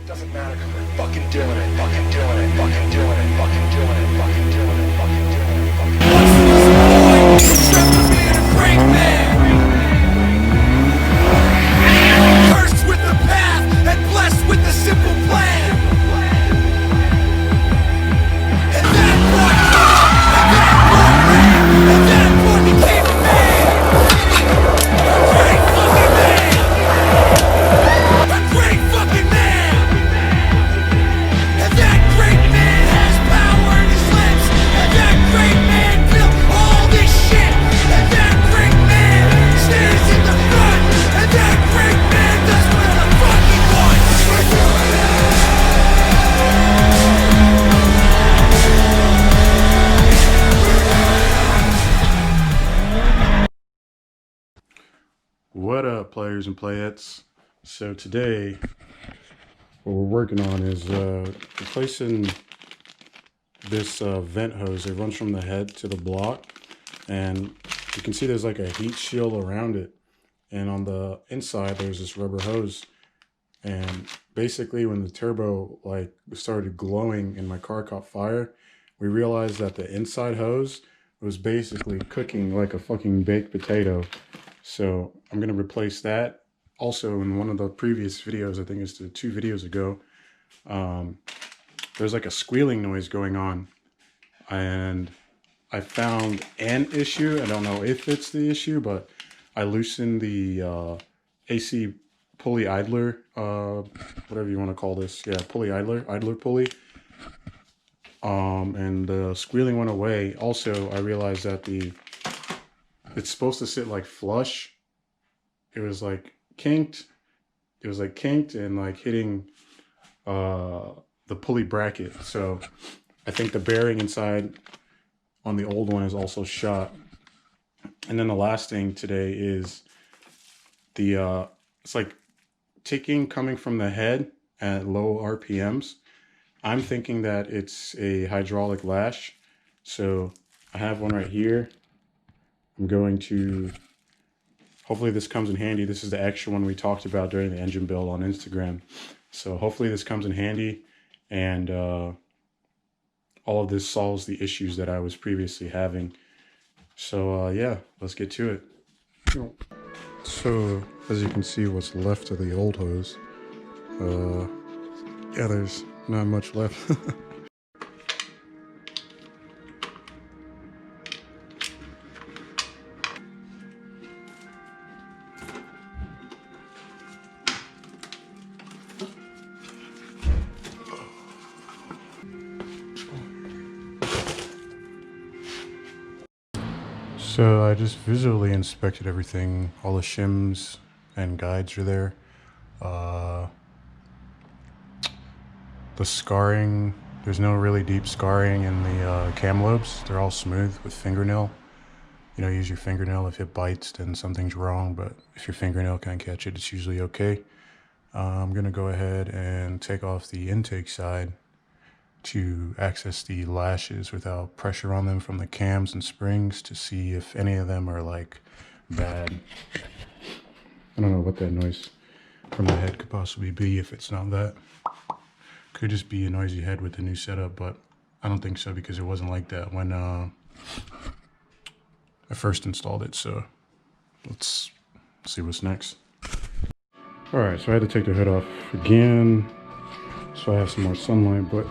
It doesn't matter because we're fucking doing it, fucking doing it, fucking doing it, fucking doing it, fucking doing it, fucking doing it, fucking doing it. What's this boy? Strapped up in a break man. Cursed with the path and blessed with the simple plan. And that boy came, and that boy ran, and that boy became a man. A great fucking man. A great fucking man. And that great man has power in his lips. And that great man built all this shit. And that great man stands in the front. And that great man does whatever the fuck he wants. What up, players and playettes? So today, what we're working on is replacing this vent hose. It runs from the head to the block, and you can see there's like a heat shield around it. And on the inside, there's this rubber hose. And basically, when the turbo like started glowing and my car caught fire, we realized that the inside hose was basically cooking like a fucking baked potato. So I'm going to replace that. Also, in one of the previous videos, I think it's the 2 videos ago, there's like a squealing noise going on. And I found an issue. I don't know if it's the issue, but I loosened the AC pulley idler, whatever you want to call this. Yeah, pulley idler pulley. And the squealing went away. Also, I realized that it's supposed to sit like flush. It was like kinked. It was like kinked and like hitting the pulley bracket. So I think the bearing inside on the old one is also shot. And then the last thing today is the it's like ticking coming from the head at low RPMs. I'm thinking that it's a hydraulic lash. So I have one right here. I'm going to, hopefully this comes in handy. This is the extra one we talked about during the engine build on Instagram. So hopefully this comes in handy, and all of this solves the issues that I was previously having. So yeah, let's get to it. So as you can see, what's left of the old hose, yeah, there's not much left. So I just visually inspected everything. All the shims and guides are there. The scarring, there's no really deep scarring in the cam lobes. They're all smooth with fingernail. You know, use your fingernail. If it bites, then something's wrong. But if your fingernail can't catch it, it's usually okay. I'm gonna go ahead and take off the intake side to access the lashes without pressure on them from the cams and springs to see if any of them are like bad. I don't know what that noise from the head could possibly be. If it's not that, could just be a noisy head with the new setup, but I don't think so because it wasn't like that when I first installed it. So let's see what's next. All right, so I had to take the hood off again so I have some more sunlight, but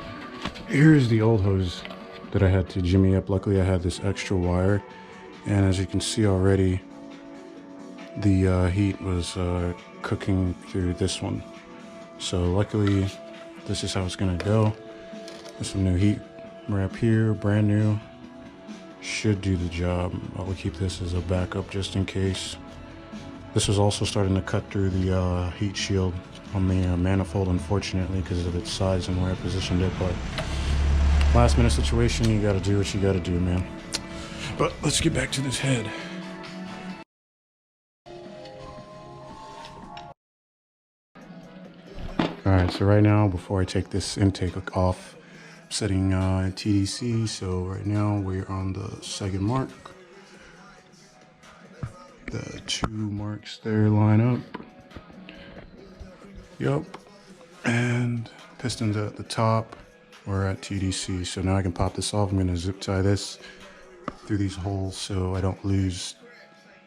here's the old hose that I had to jimmy up. Luckily, I had this extra wire, and as you can see already, the heat was cooking through this one. So luckily, this is how it's gonna go. There's some new heat wrap here, brand new. Should do the job. I will keep this as a backup just in case. This was also starting to cut through the heat shield on the manifold, unfortunately, because of its size and where I positioned it, but last minute situation, you gotta do what you gotta do, man. But let's get back to this head. All right, so right now, before I take this intake off, I'm setting TDC. So right now we're on the second mark. The 2 marks there line up. Yup. And pistons at the top or at TDC. So now I can pop this off. I'm gonna zip tie this through these holes so I don't lose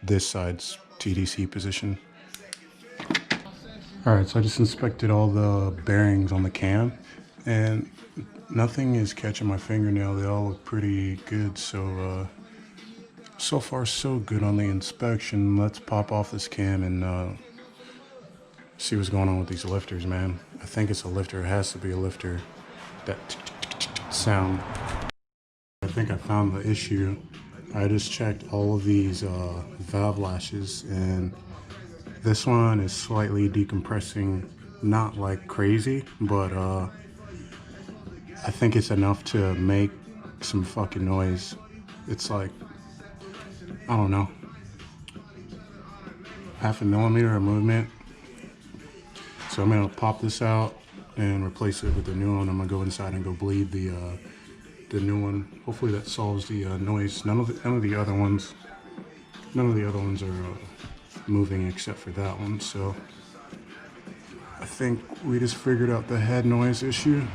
this side's TDC position. All right, so I just inspected all the bearings on the cam and nothing is catching my fingernail. They all look pretty good. So so far so good on the inspection. Let's pop off this cam and see what's going on with these lifters, man. I think it's a lifter. It has to be a lifter. That sound. I think I found the issue. I just checked all of these valve lashes and this one is slightly decompressing, not like crazy, but I think it's enough to make some fucking noise. It's like, I don't know, 0.5 millimeter of movement. So I'm gonna pop this out and replace it with the new one. I'm gonna go inside and go bleed the new one. Hopefully that solves the noise. None of the other ones are moving except for that one. So I think we just figured out the head noise issue.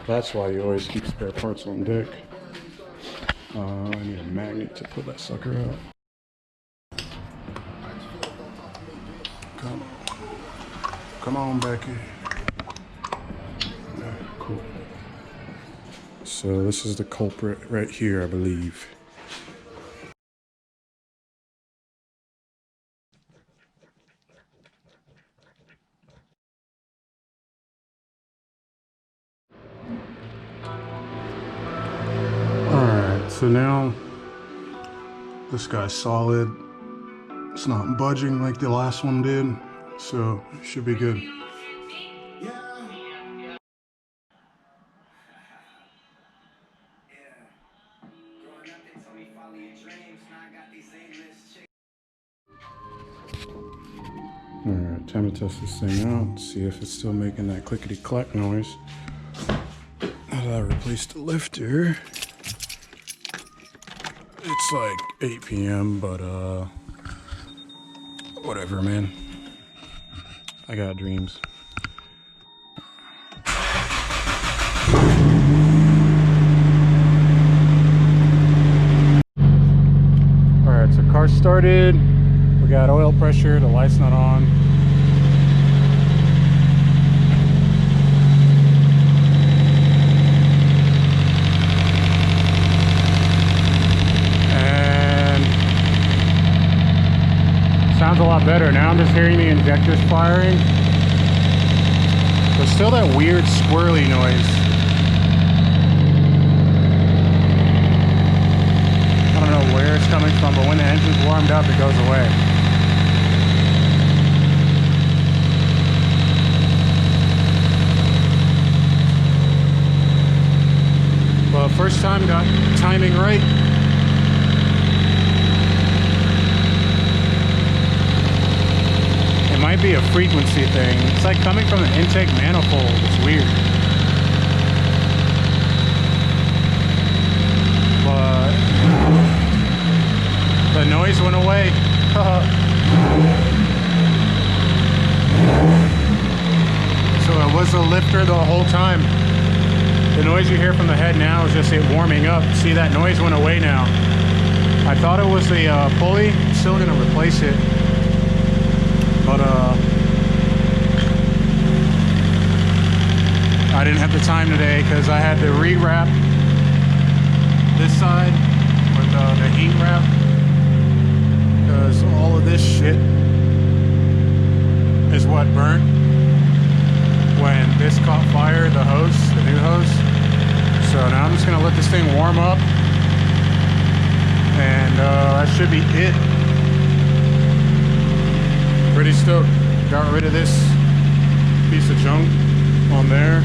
That's why you always keep spare parts on deck. I need a magnet to pull that sucker out. Come on, Becky. Yeah, cool. So this is the culprit right here, I believe. Alright, so now this guy's solid. It's not budging like the last one did, so it should be good. Alright, time to test this thing out, see if it's still making that clickety-clack noise. Now that I replaced the lifter, it's like 8 p.m., but whatever, man. I got dreams. Alright, so car started. We got oil pressure, the light's not on. And sounds a lot better. Now I'm just hearing the injectors firing. There's still that weird squirrely noise. I don't know where it's coming from, but when the engine's warmed up, it goes away. Well, first time got timing right. It might be a frequency thing. It's like coming from an intake manifold. It's weird. But the noise went away. So it was a lifter the whole time. The noise you hear from the head now is just it warming up. See, that noise went away now. I thought it was the pulley. I'm still gonna replace it. But I didn't have the time today because I had to rewrap this side with the heat wrap. Because all of this shit is what burnt when this caught fire, the hose, the new hose. So now I'm just gonna let this thing warm up and that should be it. Pretty stoked. Got rid of this piece of junk on there.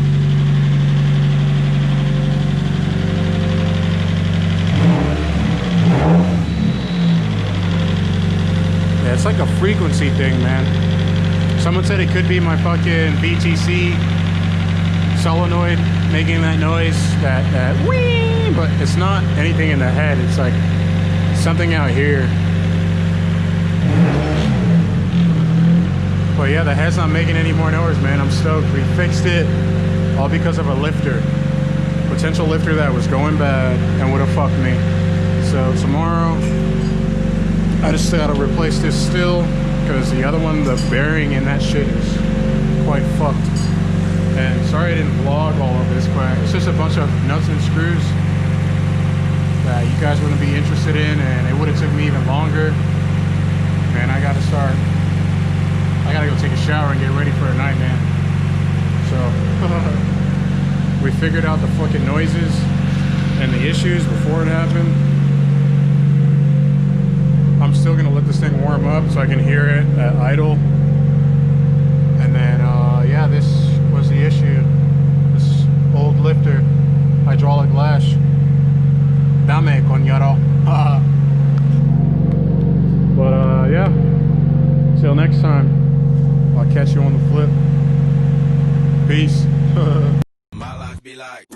Yeah, it's like a frequency thing, man. Someone said it could be my fucking VTC solenoid making that noise, that whee, but it's not anything in the head. It's like something out here. But yeah, the head's not making any more noise, man. I'm stoked. We fixed it all because of a lifter. Potential lifter that was going bad and would have fucked me. So tomorrow, I just gotta replace this still, because the other one, the bearing in that shit is quite fucked. And sorry I didn't vlog all of this, but it's just a bunch of nuts and screws that you guys wouldn't be interested in, and it would have took me even longer. Man, I gotta go take a shower and get ready for a night, man. So we figured out the fucking noises and the issues before it happened. I'm still gonna let this thing warm up so I can hear it at idle. And then yeah, this was the issue. This old lifter, hydraulic lash. Dame coñero. But yeah, till next time, I'll catch you on the flip. Peace. My life be like